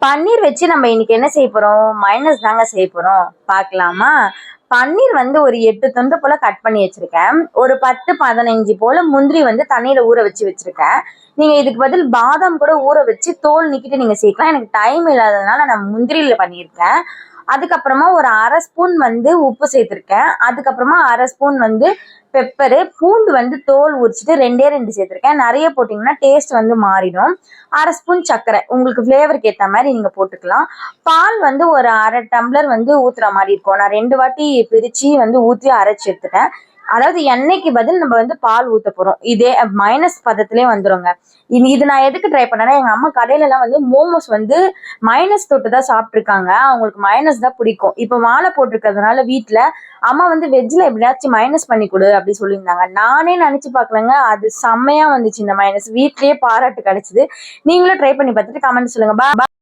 பன்னீர் வச்சு நம்ம இன்னைக்கு என்ன செய்ய போறோம்? மைனஸ் தாங்க செய்ய போறோம். பார்க்கலாமா? பன்னீர் வந்து ஒரு 8 துண்டு போல கட் பண்ணி வச்சிருக்கேன். ஒரு 10, 15 போல முந்திரி வந்து தண்ணியில ஊற வச்சிருக்கேன். நீங்க இதுக்கு பதில் பாதாம் கூட ஊற வச்சு தோல் நீக்கிட்டு நீங்க சேர்க்கலாம். எனக்கு டைம் இல்லாததுனால நான் முந்திரியில பண்ணியிருக்கேன். அதுக்கப்புறமா ஒரு 1/2 ஸ்பூன் வந்து உப்பு சேர்த்திருக்கேன். அதுக்கப்புறமா 1/2 ஸ்பூன் வந்து பெப்பரு, பூண்டு வந்து தோல் உரிச்சிட்டு 2 சேர்த்திருக்கேன். நிறைய போட்டிங்கன்னா டேஸ்ட் வந்து மாறிடும். 1/2 ஸ்பூன் சர்க்கரை உங்களுக்கு ஃப்ளேவருக்கு ஏற்ற மாதிரி நீங்க போட்டுக்கலாம். பால் வந்து ஒரு 1/2 டம்ளர் வந்து ஊத்துற மாதிரி இருக்கும். நான் 2 வாட்டி பிரிச்சு வந்து ஊற்றி அரைச்சி எடுத்துட்டேன். அதாவது எண்ணெய்க்கு பதில் நம்ம வந்து பால் ஊத்த போறோம். இதே மைனஸ் பதத்திலே வந்துருங்க. இது நான் எதுக்கு ட்ரை பண்ணேன்னா, எங்க அம்மா கடையில எல்லாம் வந்து மோமோஸ் வந்து மைனஸ் தொட்டு தான் சாப்பிட்டுருக்காங்க. அவங்களுக்கு மைனஸ் தான் பிடிக்கும். இப்போ மாலை போட்டிருக்கிறதுனால வீட்டுல அம்மா வந்து வெஜ்ல எப்படியாச்சும் மைனஸ் பண்ணி கொடு அப்படி சொல்லியிருந்தாங்க. நானே நினைச்சு பார்க்கலங்க, அது செம்மையா வந்துச்சு. இந்த மைனஸ் வீட்லயே பாராட்டு கிடைச்சது. நீங்களும் ட்ரை பண்ணி பார்த்துட்டு கமெண்ட் சொல்லுங்க.